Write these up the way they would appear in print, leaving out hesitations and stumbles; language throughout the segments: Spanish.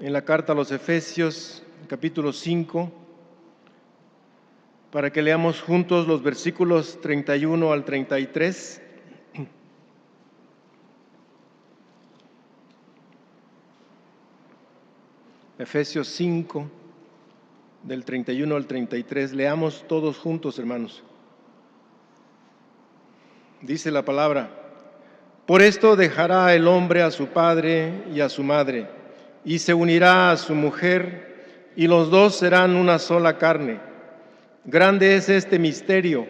en la carta a los Efesios, capítulo 5, para que leamos juntos los versículos 31 al 33. Efesios 5, del 31 al 33. Leamos todos juntos, hermanos. Dice la palabra: Por esto dejará el hombre a su padre y a su madre, y se unirá a su mujer, y los dos serán una sola carne. Grande es este misterio,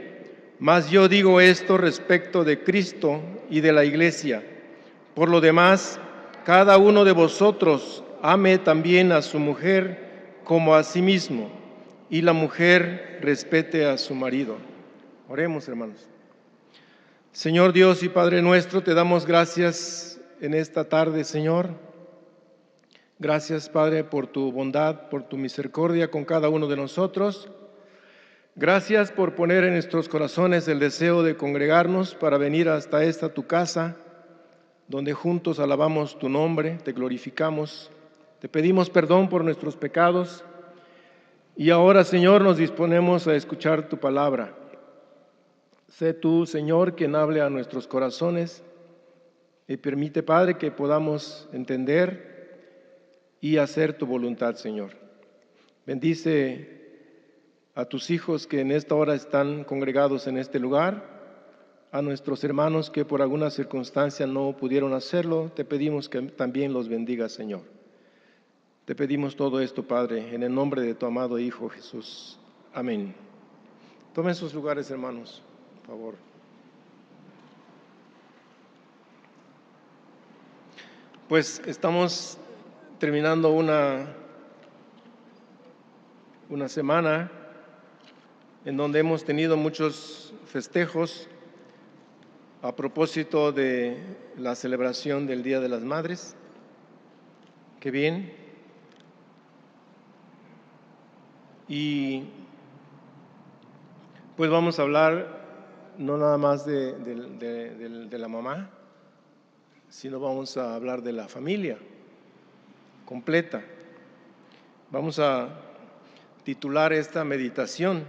mas yo digo esto respecto de Cristo y de la Iglesia. Por lo demás, cada uno de vosotros ame también a su mujer como a sí mismo, y la mujer respete a su marido. Oremos, hermanos. Señor Dios y Padre nuestro, te damos gracias en esta tarde, Señor. Gracias, Padre, por tu bondad, por tu misericordia con cada uno de nosotros. Gracias por poner en nuestros corazones el deseo de congregarnos para venir hasta esta tu casa, donde juntos alabamos tu nombre, te glorificamos, te pedimos perdón por nuestros pecados y ahora, Señor, nos disponemos a escuchar tu palabra. Sé tú, Señor, quien hable a nuestros corazones y permite, Padre, que podamos entender y hacer tu voluntad, Señor. Bendice a tus hijos que en esta hora están congregados en este lugar, a nuestros hermanos que por alguna circunstancia no pudieron hacerlo, te pedimos que también los bendigas, Señor. Te pedimos todo esto, Padre, en el nombre de tu amado Hijo Jesús. Amén. Tomen sus lugares, hermanos, por favor. Pues estamos terminando una semana en donde hemos tenido muchos festejos a propósito de la celebración del Día de las Madres. Qué bien. Y pues vamos a hablar no nada más de la mamá, sino vamos a hablar de la familia completa. Vamos a titular esta meditación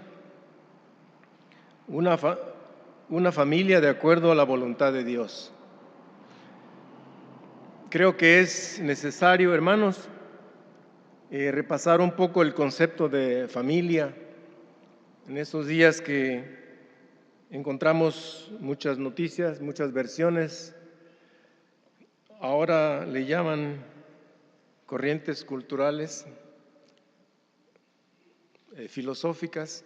Una familia de acuerdo a la voluntad de Dios. Creo que es necesario, hermanos, repasar un poco el concepto de familia en estos días que encontramos muchas noticias, muchas versiones. Ahora le llaman corrientes culturales, filosóficas,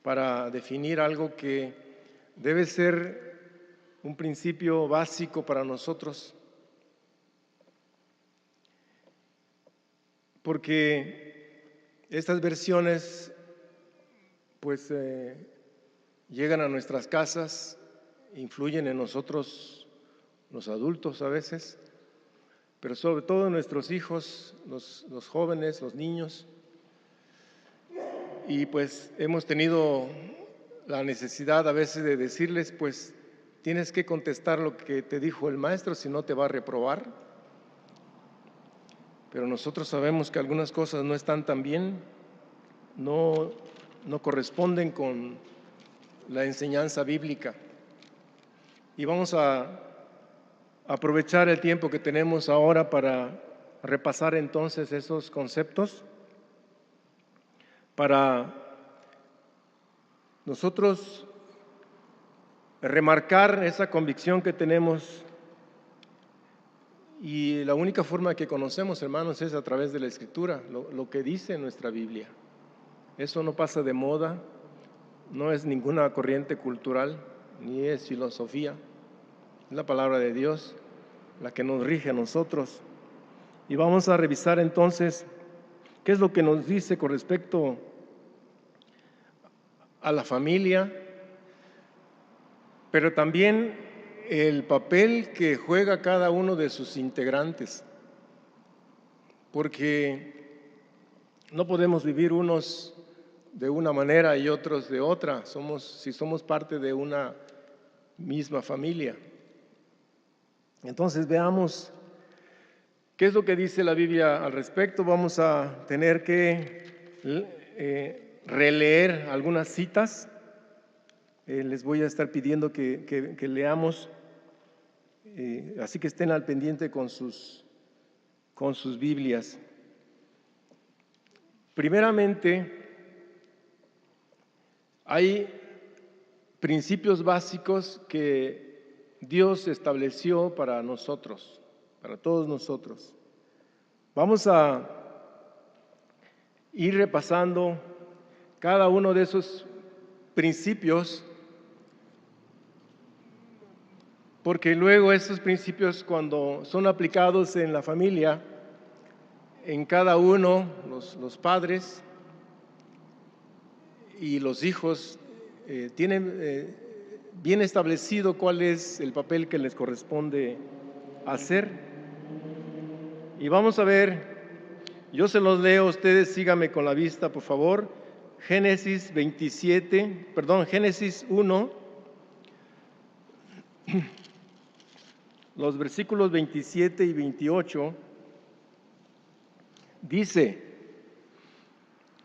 para definir algo que debe ser un principio básico para nosotros, porque estas versiones pues llegan a nuestras casas, influyen en nosotros los adultos a veces, pero sobre todo en nuestros hijos, los jóvenes, los niños. Y pues hemos tenido la necesidad a veces de decirles, pues tienes que contestar lo que te dijo el maestro, si no te va a reprobar. Pero nosotros sabemos que algunas cosas no están tan bien, no corresponden con la enseñanza bíblica. Y vamos a aprovechar el tiempo que tenemos ahora para repasar entonces esos conceptos, para nosotros remarcar esa convicción que tenemos. Y la única forma que conocemos, hermanos, es a través de la Escritura, lo que dice nuestra Biblia. Eso no pasa de moda, no es ninguna corriente cultural, ni es filosofía. Es la palabra de Dios la que nos rige a nosotros. Y vamos a revisar entonces qué es lo que nos dice con respecto a la familia, pero también el papel que juega cada uno de sus integrantes, porque no podemos vivir unos de una manera y otros de otra, si somos parte de una misma familia. Entonces veamos ¿Qué es lo que dice la Biblia al respecto? Vamos a tener que releer algunas citas. Les voy a estar pidiendo que leamos, así que estén al pendiente con sus Biblias. Primeramente, hay principios básicos que Dios estableció para nosotros, para todos nosotros. Vamos a ir repasando cada uno de esos principios, porque luego esos principios, cuando son aplicados en la familia, en cada uno, los padres y los hijos tienen bien establecido cuál es el papel que les corresponde hacer. Y vamos a ver, yo se los leo, ustedes síganme con la vista, por favor. Génesis 1, los versículos 27 y 28, dice: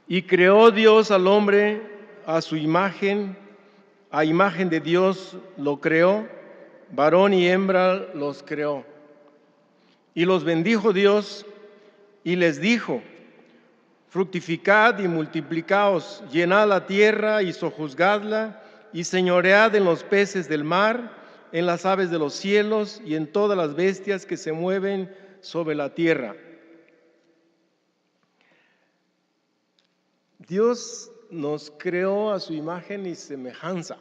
y creó Dios al hombre a su imagen, a imagen de Dios lo creó, varón y hembra los creó. Y los bendijo Dios y les dijo: fructificad y multiplicaos, llenad la tierra y sojuzgadla, y señoread en los peces del mar, en las aves de los cielos y en todas las bestias que se mueven sobre la tierra. Dios nos creó a su imagen y semejanza.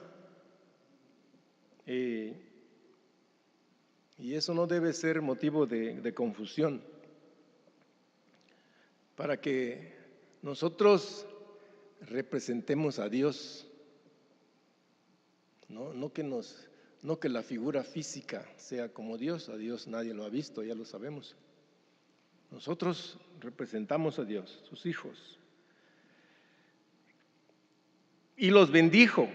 Y eso no debe ser motivo de confusión, para que nosotros representemos a Dios, no que la figura física sea como Dios. A Dios nadie lo ha visto, ya lo sabemos. Nosotros representamos a Dios, sus hijos. Y los bendijo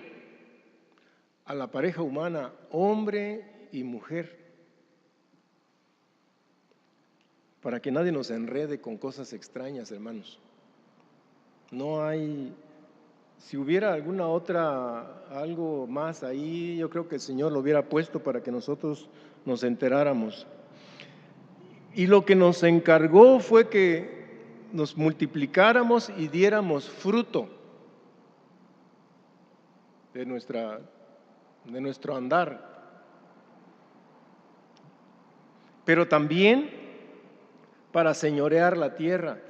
a la pareja humana, hombre y mujer, para que nadie nos enrede con cosas extrañas, hermanos. No hay, si hubiera alguna otra, algo más ahí, yo creo que el Señor lo hubiera puesto para que nosotros nos enteráramos. Y lo que nos encargó fue que nos multiplicáramos y diéramos fruto de nuestro andar, pero también para señorear la tierra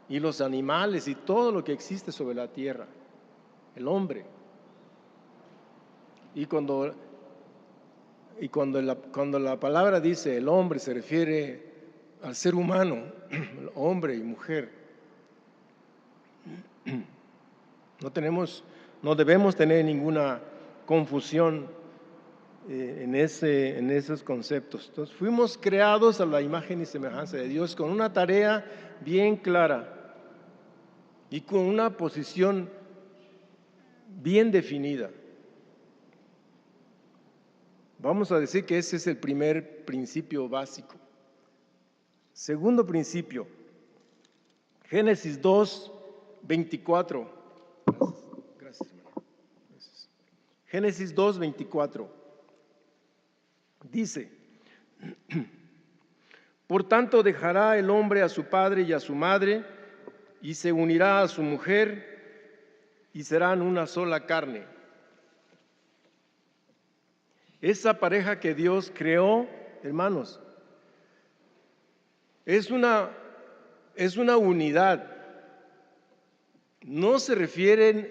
y los animales y todo lo que existe sobre la tierra, el hombre. Y cuando la palabra dice el hombre, se refiere al ser humano, hombre y mujer. No debemos tener ninguna confusión en esos conceptos. Entonces, fuimos creados a la imagen y semejanza de Dios, con una tarea bien clara y con una posición bien definida. Vamos a decir que ese es el primer principio básico. Segundo principio, Génesis 2, 24. Gracias, hermano. Gracias. Génesis 2, 24. Dice: por tanto dejará el hombre a su padre y a su madre, y se unirá a su mujer, y serán una sola carne. Esa pareja que Dios creó, hermanos, es una unidad. No se refiere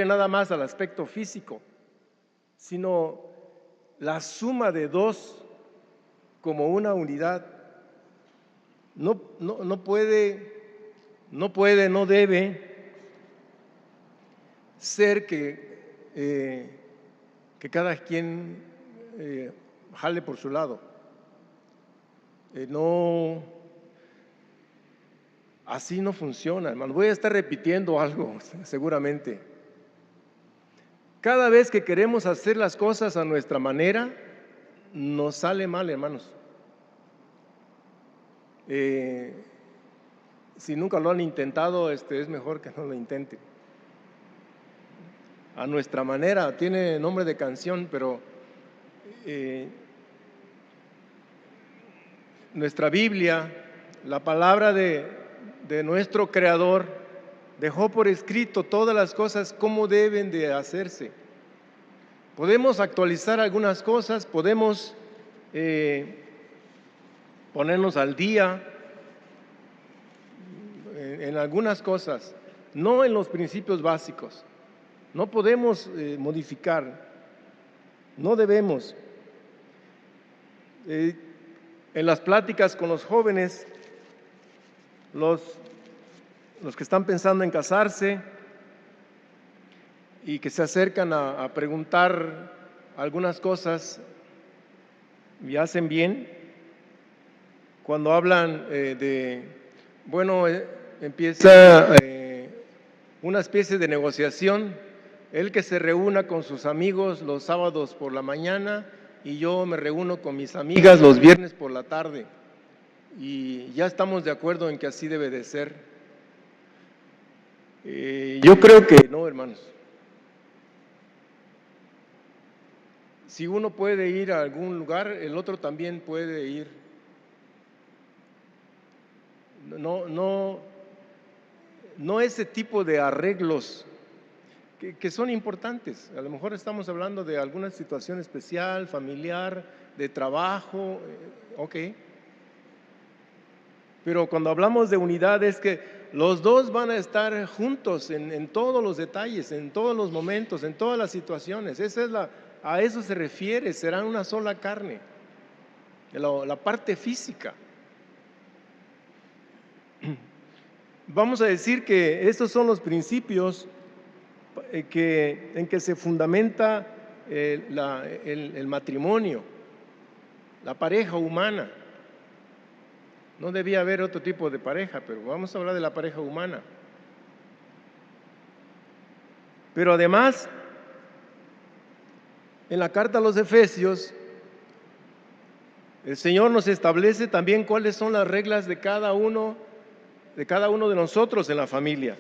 nada más al aspecto físico, sino la suma de dos como una unidad. No debe ser que cada quien jale por su lado. Así no funciona, hermano. Voy a estar repitiendo algo, seguramente. Cada vez que queremos hacer las cosas a nuestra manera, nos sale mal, hermanos. Si nunca lo han intentado, es mejor que no lo intenten. A nuestra manera, tiene nombre de canción, pero nuestra Biblia, la palabra de nuestro Creador, dejó por escrito todas las cosas cómo deben de hacerse. Podemos actualizar algunas cosas, podemos ponernos al día en algunas cosas, no en los principios básicos. No podemos modificar, no debemos. En las pláticas con los jóvenes, los que están pensando en casarse y que se acercan a preguntar algunas cosas y hacen bien, cuando hablan empieza una especie de negociación, él que se reúna con sus amigos los sábados por la mañana y yo me reúno con mis amigas los viernes por la tarde y ya estamos de acuerdo en que así debe de ser. Yo creo que no, hermanos. Si uno puede ir a algún lugar, el otro también puede ir. No ese tipo de arreglos que son importantes. A lo mejor estamos hablando de alguna situación especial, familiar, de trabajo, ok. Pero cuando hablamos de unidad es que los dos van a estar juntos en todos los detalles, en todos los momentos, en todas las situaciones. A eso se refiere, serán una sola carne, la parte física. Vamos a decir que estos son los principios en que se fundamenta el matrimonio, la pareja humana. No debía haber otro tipo de pareja, pero vamos a hablar de la pareja humana. Pero además, en la carta a los Efesios, el Señor nos establece también cuáles son las reglas de cada uno de nosotros en la familia.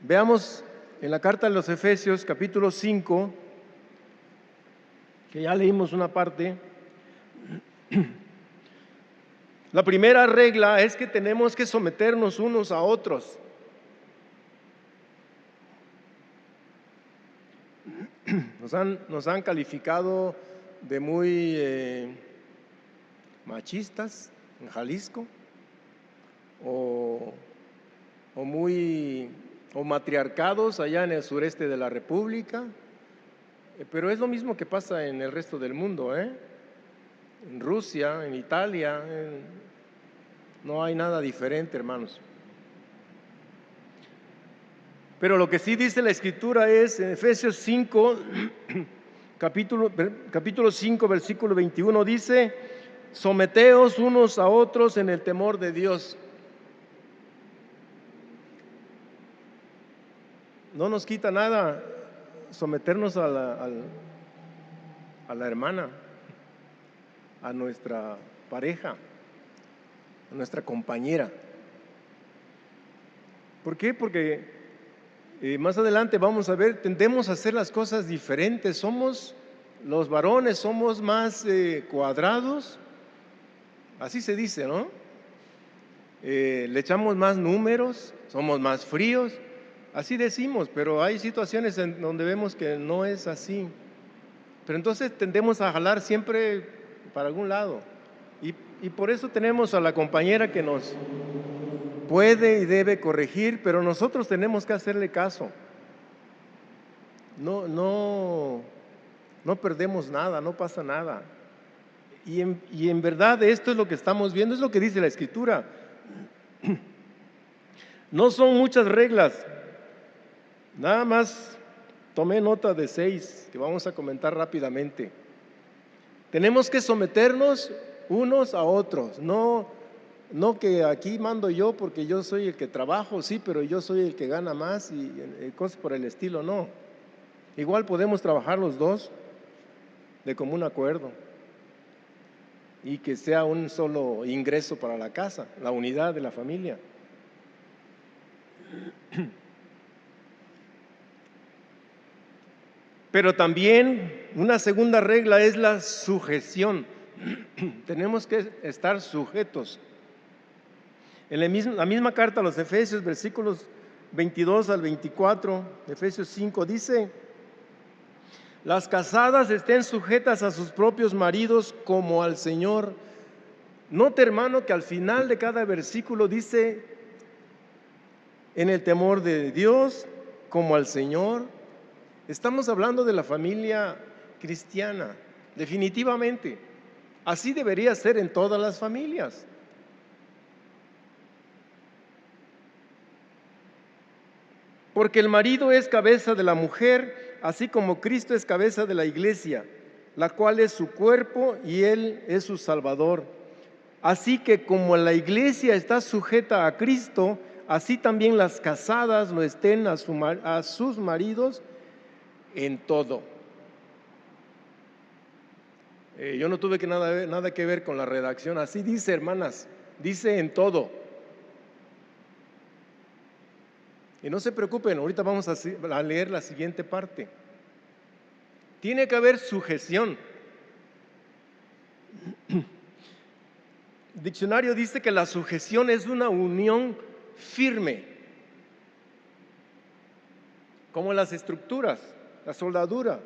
Veamos en la carta a los Efesios, capítulo 5, que ya leímos una parte. La primera regla es que tenemos que someternos unos a otros. Nos han calificado de muy machistas en Jalisco o matriarcados allá en el sureste de la República, pero es lo mismo que pasa en el resto del mundo, en Rusia, en Italia, no hay nada diferente, hermanos. Pero lo que sí dice la Escritura es en Efesios 5, capítulo 5, versículo 21, dice: someteos unos a otros en el temor de Dios. No nos quita nada someternos a la hermana, a nuestra pareja, a nuestra compañera. ¿Por qué? Porque más adelante vamos a ver, tendemos a hacer las cosas diferentes. Los varones somos más cuadrados, así se dice, ¿no? Le echamos más números, somos más fríos, así decimos, pero hay situaciones en donde vemos que no es así. Pero entonces tendemos a jalar siempre para algún lado. Y por eso tenemos a la compañera que nos puede y debe corregir, pero nosotros tenemos que hacerle caso. No perdemos nada, no pasa nada. Y en verdad esto es lo que estamos viendo, es lo que dice la Escritura. No son muchas reglas, nada más tomé nota de 6 que vamos a comentar rápidamente. Tenemos que someternos unos a otros, no que aquí mando yo porque yo soy el que trabajo, sí, pero yo soy el que gana más y cosas por el estilo, no. Igual podemos trabajar los dos de común acuerdo. y que sea un solo ingreso para la casa, la unidad de la familia. Pero también una segunda regla es la sujeción. Tenemos que estar sujetos. En la misma carta a los Efesios, versículos 22 al 24, Efesios 5, dice: las casadas estén sujetas a sus propios maridos como al Señor. Note, hermano, que al final de cada versículo dice: en el temor de Dios, como al Señor. Estamos hablando de la familia cristiana, definitivamente. Así debería ser en todas las familias. Porque el marido es cabeza de la mujer, así como Cristo es cabeza de la iglesia, la cual es su cuerpo y Él es su Salvador. Así que como la iglesia está sujeta a Cristo, así también las casadas lo estén a sus maridos en todo. Yo no tuve nada que ver con la redacción, así dice, hermanas, dice en todo. Y no se preocupen, ahorita vamos a leer la siguiente parte. Tiene que haber sujeción. El diccionario dice que la sujeción es una unión firme, como las estructuras, la soldadura,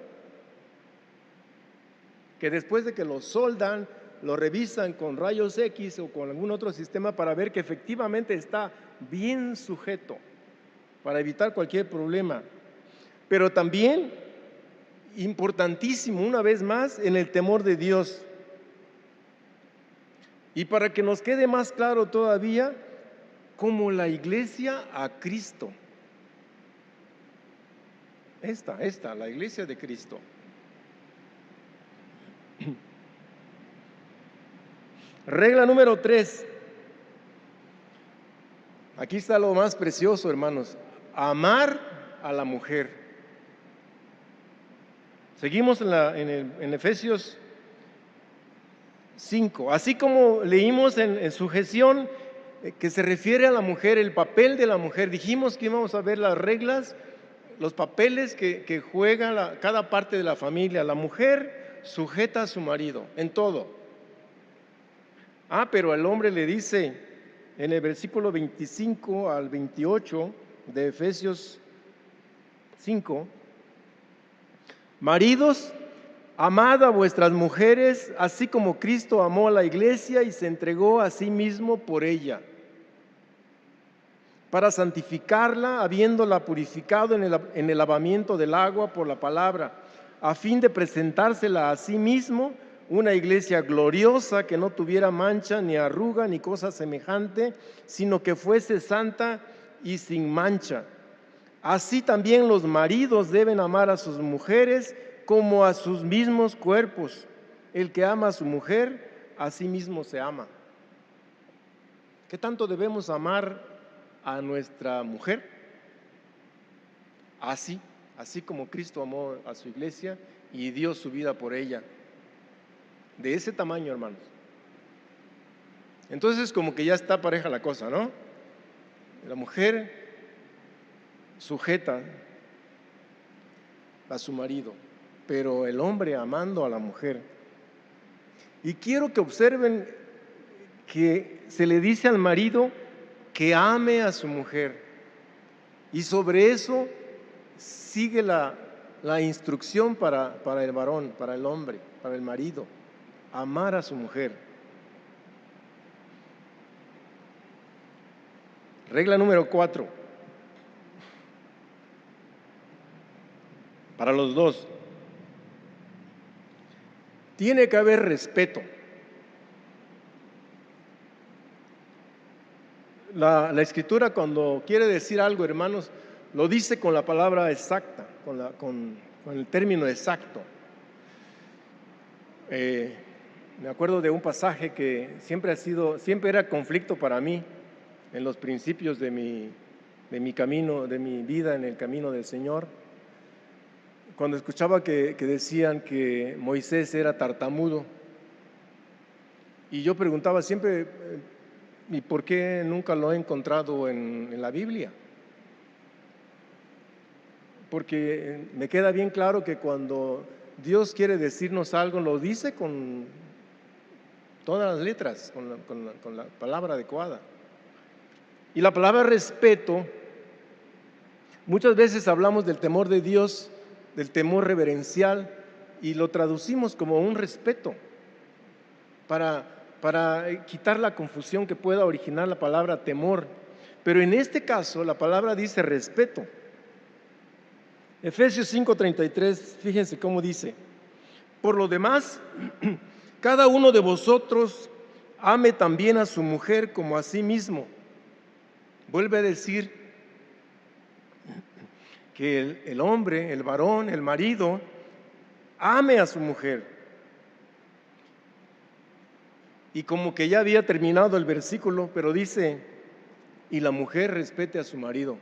que después de que lo soldan, lo revisan con rayos X o con algún otro sistema para ver que efectivamente está bien sujeto, para evitar cualquier problema. Pero también, importantísimo, una vez más, en el temor de Dios. Y para que nos quede más claro todavía, como la iglesia a Cristo. Esta, la iglesia de Cristo. Regla número 3. Aquí está lo más precioso, hermanos. Amar a la mujer. Seguimos en Efesios 5. Así como leímos en sujeción, que se refiere a la mujer, el papel de la mujer. Dijimos que íbamos a ver las reglas, los papeles que juega cada parte de la familia. La mujer sujeta a su marido en todo. Pero el hombre le dice en el versículo 25 al 28 de Efesios 5: maridos, amad a vuestras mujeres, así como Cristo amó a la iglesia y se entregó a sí mismo por ella, para santificarla, habiéndola purificado en el lavamiento del agua por la palabra, a fin de presentársela a sí mismo una iglesia gloriosa, que no tuviera mancha, ni arruga, ni cosa semejante, sino que fuese santa y sin mancha. Así también los maridos deben amar a sus mujeres como a sus mismos cuerpos. El que ama a su mujer, a sí mismo se ama. ¿Qué tanto debemos amar a nuestra mujer? Así como Cristo amó a su iglesia y dio su vida por ella. De ese tamaño, hermanos. Entonces, como que ya está pareja la cosa, ¿no? La mujer sujeta a su marido, pero el hombre amando a la mujer. Y quiero que observen que se le dice al marido que ame a su mujer. Y sobre eso sigue la instrucción para el varón, para el hombre, para el marido: amar a su mujer. Regla número 4. Para los dos. Tiene que haber respeto. La Escritura, cuando quiere decir algo, hermanos, lo dice con la palabra exacta, con el término exacto. Me acuerdo de un pasaje que siempre era conflicto para mí en los principios de mi camino, de mi vida en el camino del Señor. Cuando escuchaba que decían que Moisés era tartamudo, Y yo preguntaba siempre, ¿y por qué nunca lo he encontrado en la Biblia? Porque me queda bien claro que cuando Dios quiere decirnos algo, lo dice con todas las letras, con la palabra adecuada. Y la palabra respeto, muchas veces hablamos del temor de Dios, del temor reverencial, y lo traducimos como un respeto, para quitar la confusión que pueda originar la palabra temor. Pero en este caso, la palabra dice respeto. Efesios 5:33, fíjense cómo dice: por lo demás, cada uno de vosotros ame también a su mujer como a sí mismo. Vuelve a decir que el hombre, el varón, el marido, ame a su mujer. Y como que ya había terminado el versículo, pero dice, y la mujer respete a su marido.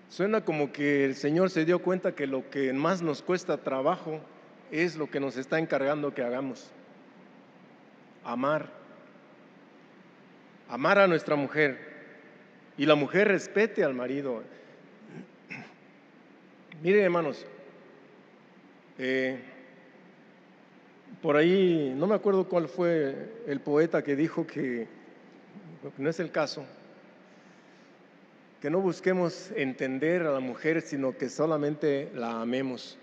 Suena como que el Señor se dio cuenta que lo que más nos cuesta trabajo es lo que nos está encargando que hagamos. Amar a nuestra mujer, y la mujer respete al marido. Miren, hermanos, por ahí no me acuerdo cuál fue el poeta que dijo que no es el caso, que no busquemos entender a la mujer, sino que solamente la amemos.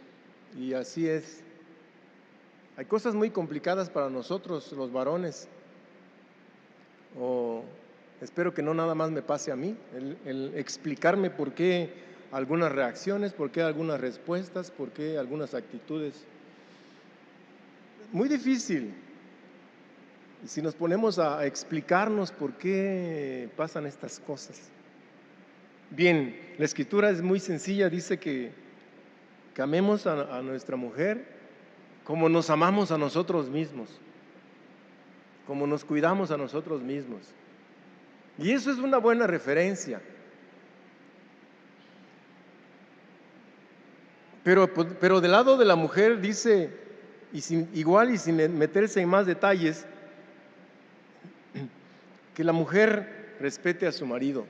Y así es. Hay cosas muy complicadas para nosotros, los varones, o espero que no nada más me pase a mí, el explicarme por qué algunas reacciones, por qué algunas respuestas, por qué algunas actitudes. Muy difícil. Si nos ponemos a explicarnos por qué pasan estas cosas. Bien, la escritura es muy sencilla, dice que amemos a nuestra mujer como nos amamos a nosotros mismos, como nos cuidamos a nosotros mismos. Y eso es una buena referencia. Pero del lado de la mujer dice, y sin meterse en más detalles, que la mujer respete a su marido.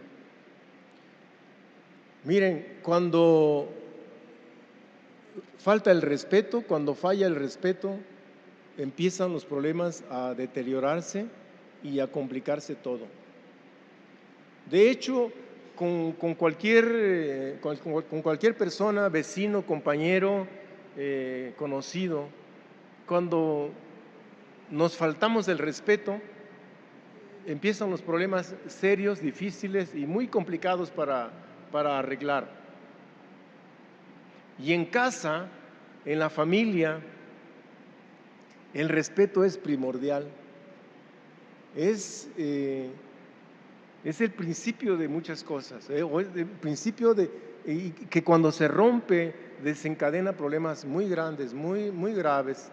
Miren, cuando falta el respeto, cuando falla el respeto, empiezan los problemas a deteriorarse y a complicarse todo. De hecho, con cualquier persona, vecino, compañero, conocido, cuando nos faltamos el respeto, empiezan los problemas serios, difíciles y muy complicados para arreglar. Y en casa, en la familia, el respeto es primordial. Es el principio de muchas cosas, o es el principio que cuando se rompe desencadena problemas muy grandes, muy, muy graves,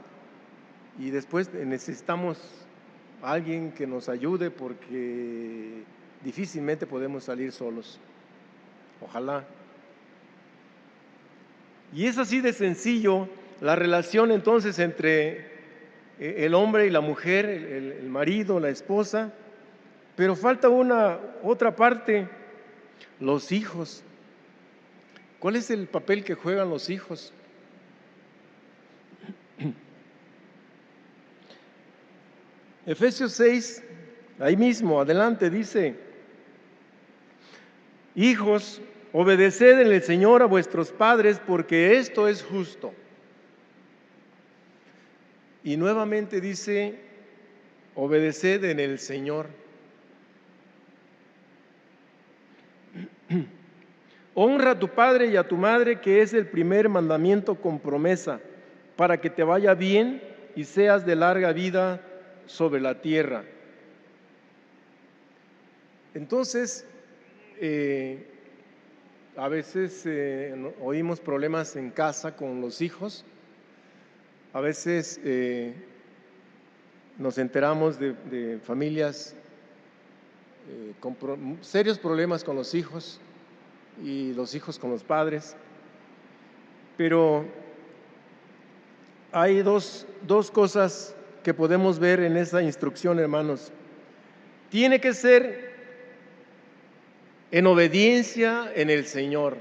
y después necesitamos a alguien que nos ayude porque difícilmente podemos salir solos. Ojalá. Y es así de sencillo la relación entonces entre el hombre y la mujer, el marido, la esposa. Pero falta otra parte, los hijos. ¿Cuál es el papel que juegan los hijos? Efesios 6, ahí mismo, adelante, dice: hijos, obedeced en el Señor a vuestros padres, porque esto es justo. Y nuevamente dice: obedeced en el Señor. Honra a tu padre y a tu madre, que es el primer mandamiento con promesa, para que te vaya bien y seas de larga vida sobre la tierra. Entonces, a veces oímos problemas en casa con los hijos, a veces nos enteramos de familias con serios problemas con los hijos y los hijos con los padres, pero Hay dos cosas que podemos ver en esa instrucción, hermanos. Tiene que ser en obediencia en el Señor.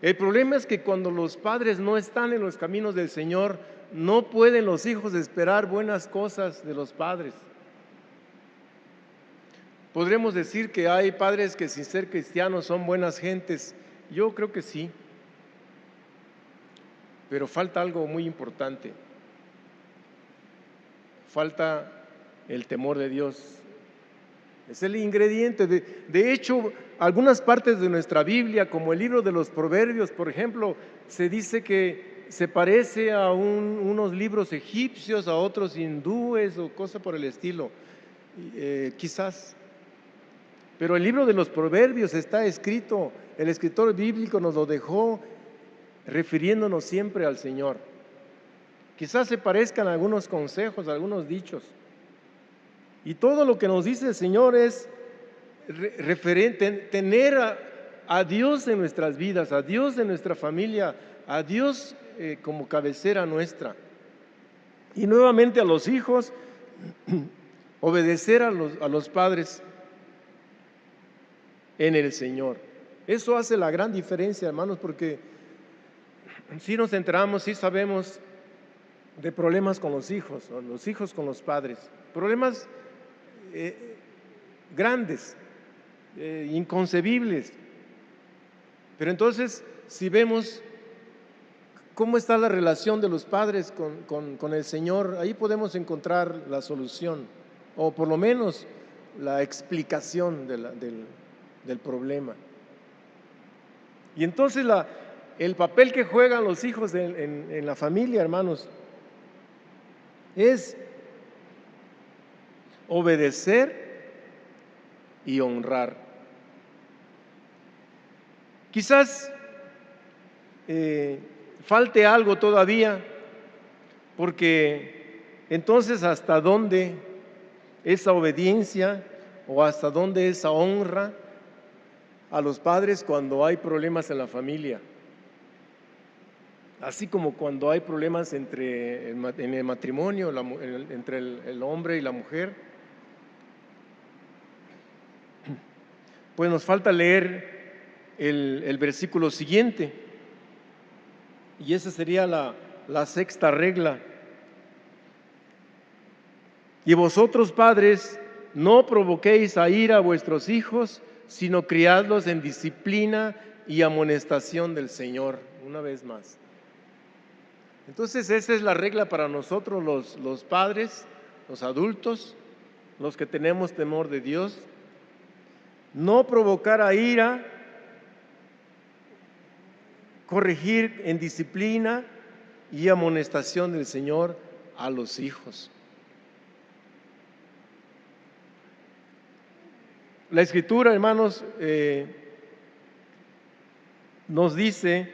El problema es que cuando los padres no están en los caminos del Señor, no pueden los hijos esperar buenas cosas de los padres. Podremos decir que hay padres que sin ser cristianos son buenas gentes. Yo creo que sí. Pero falta algo muy importante. Falta el temor de Dios. Es el ingrediente. De hecho, algunas partes de nuestra Biblia, como el libro de los Proverbios, por ejemplo, se dice que se parece a unos libros egipcios, a otros hindúes o cosa por el estilo. Quizás. Pero el libro de los Proverbios está escrito, el escritor bíblico nos lo dejó refiriéndonos siempre al Señor. Quizás se parezcan algunos consejos, algunos dichos. Y todo lo que nos dice el Señor es referente, tener a Dios en nuestras vidas, a Dios en nuestra familia, a Dios como cabecera nuestra. Y nuevamente a los hijos, obedecer a los padres en el Señor. Eso hace la gran diferencia, hermanos, porque si nos enteramos, si sabemos de problemas con los hijos, o los hijos con los padres, problemas grandes, inconcebibles. Pero entonces, si vemos cómo está la relación de los padres con el Señor, ahí podemos encontrar la solución, o por lo menos la explicación del problema. Y entonces el papel que juegan los hijos en la familia, hermanos, es obedecer y honrar. Quizás falte algo todavía, porque entonces ¿hasta dónde esa obediencia o hasta dónde esa honra a los padres cuando hay problemas en la familia? Así como cuando hay problemas en el matrimonio, entre el hombre y la mujer, pues nos falta leer el versículo siguiente, y esa sería la sexta regla. Y vosotros, padres, no provoquéis a ira a vuestros hijos, sino criadlos en disciplina y amonestación del Señor. Una vez más. Entonces esa es la regla para nosotros los padres, los adultos, los que tenemos temor de Dios. No provocar a ira, corregir en disciplina y amonestación del Señor a los hijos. La Escritura, hermanos, nos dice,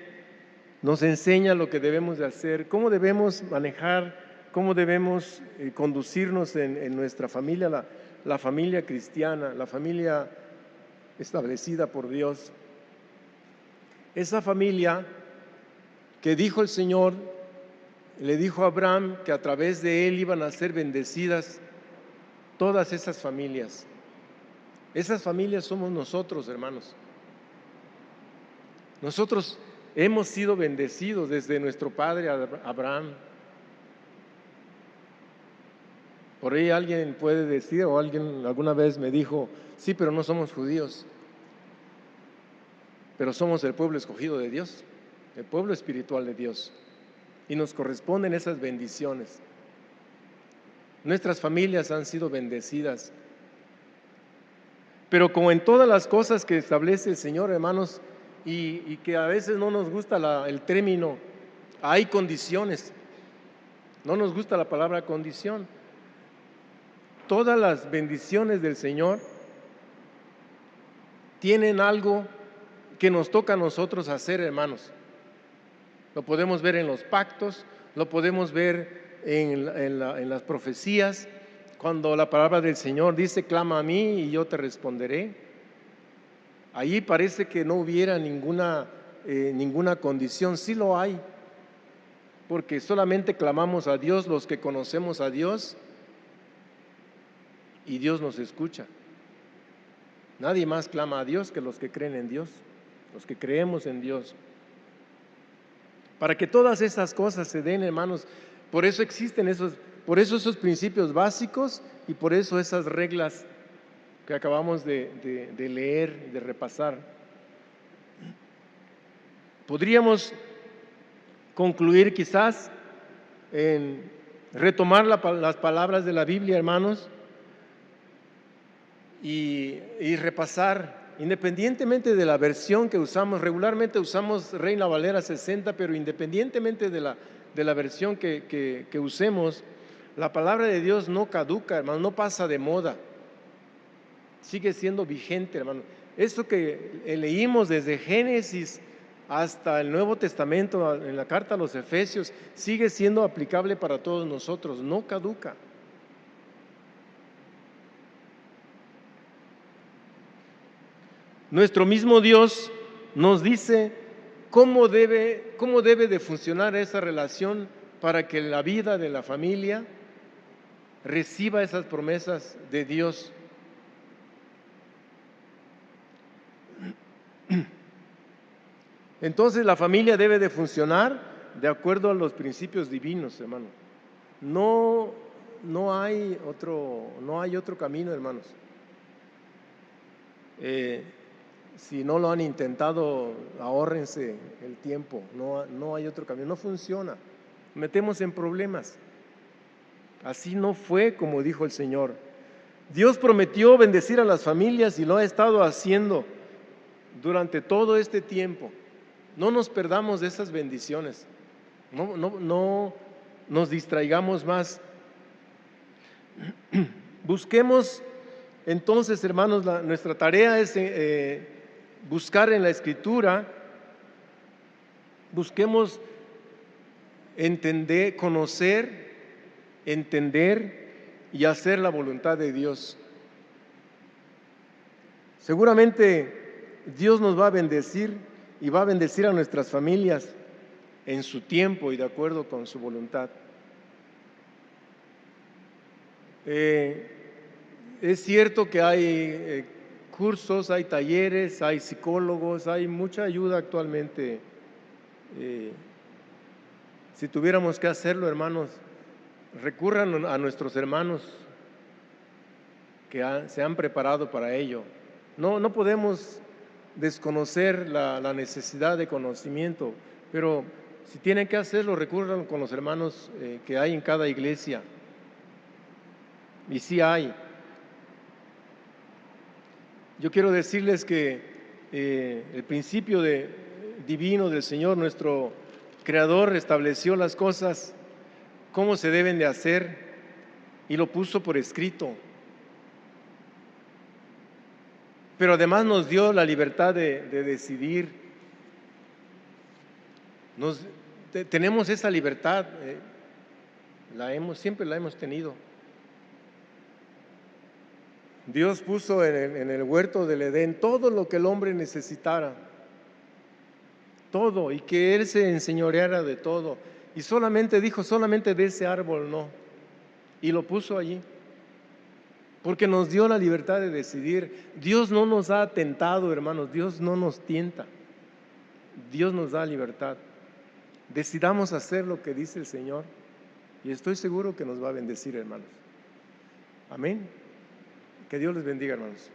nos enseña lo que debemos de hacer, cómo debemos manejar, cómo debemos conducirnos en nuestra familia, la familia cristiana, la familia establecida por Dios. Esa familia que dijo el Señor, le dijo a Abraham que a través de él iban a ser bendecidas todas esas familias. Esas familias somos nosotros, hermanos. Nosotros hemos sido bendecidos desde nuestro padre Abraham. Por ahí alguien puede decir, o alguien alguna vez me dijo, sí, pero no somos judíos, pero somos el pueblo escogido de Dios, el pueblo espiritual de Dios, y nos corresponden esas bendiciones. Nuestras familias han sido bendecidas, pero como en todas las cosas que establece el Señor, hermanos, y que a veces no nos gusta el término, hay condiciones, no nos gusta la palabra condición. Todas las bendiciones del Señor tienen algo que nos toca a nosotros hacer, hermanos. Lo podemos ver en los pactos, lo podemos ver en las profecías, cuando la palabra del Señor dice, clama a mí y yo te responderé. Allí parece que no hubiera ninguna condición, sí lo hay. porque solamente clamamos a Dios los que conocemos a Dios y Dios nos escucha. Nadie más clama a Dios que los que creen en Dios, los que creemos en Dios. Para que todas esas cosas se den, hermanos, por eso existen esos principios básicos y por eso esas reglas que acabamos de leer, de repasar. Podríamos concluir quizás en retomar las palabras de la Biblia, hermanos, y repasar, independientemente de la versión que usamos. Regularmente usamos Reina Valera 60, pero independientemente de la versión que usemos, la palabra de Dios no caduca, hermano, no pasa de moda, sigue siendo vigente, hermano. Esto que leímos desde Génesis hasta el Nuevo Testamento, en la carta a los Efesios, sigue siendo aplicable para todos nosotros, no caduca. Nuestro mismo Dios nos dice cómo debe de funcionar esa relación para que la vida de la familia reciba esas promesas de Dios. Entonces la familia debe de funcionar de acuerdo a los principios divinos, hermano. No hay otro camino, hermanos. Si no lo han intentado, ahórrense el tiempo. No hay otro camino, no funciona. Metemos en problemas. Así no fue como dijo el Señor. Dios prometió bendecir a las familias y lo ha estado haciendo durante todo este tiempo. No nos perdamos de esas bendiciones. No nos distraigamos más. Busquemos entonces, hermanos, nuestra tarea es buscar en la Escritura, busquemos entender, conocer, entender y hacer la voluntad de Dios. Seguramente Dios nos va a bendecir y va a bendecir a nuestras familias en su tiempo y de acuerdo con su voluntad. Es cierto que hay cursos, hay talleres, hay psicólogos, hay mucha ayuda actualmente. Si tuviéramos que hacerlo, hermanos, recurran a nuestros hermanos que se han preparado para ello. No podemos desconocer la necesidad de conocimiento, pero si tienen que hacerlo, recurran con los hermanos que hay en cada iglesia. Y sí hay. Yo quiero decirles que el principio divino del Señor, nuestro Creador, estableció las cosas, cómo se deben de hacer y lo puso por escrito. Pero además nos dio la libertad de decidir. Tenemos esa libertad, siempre la hemos tenido. Dios puso en el huerto del Edén todo lo que el hombre necesitara, todo, y que Él se enseñoreara de todo. Y solamente dijo, solamente de ese árbol no, y lo puso allí, porque nos dio la libertad de decidir. Dios no nos ha tentado, hermanos, Dios no nos tienta, Dios nos da libertad. Decidamos hacer lo que dice el Señor y estoy seguro que nos va a bendecir, hermanos. Amén. Que Dios les bendiga, hermanos.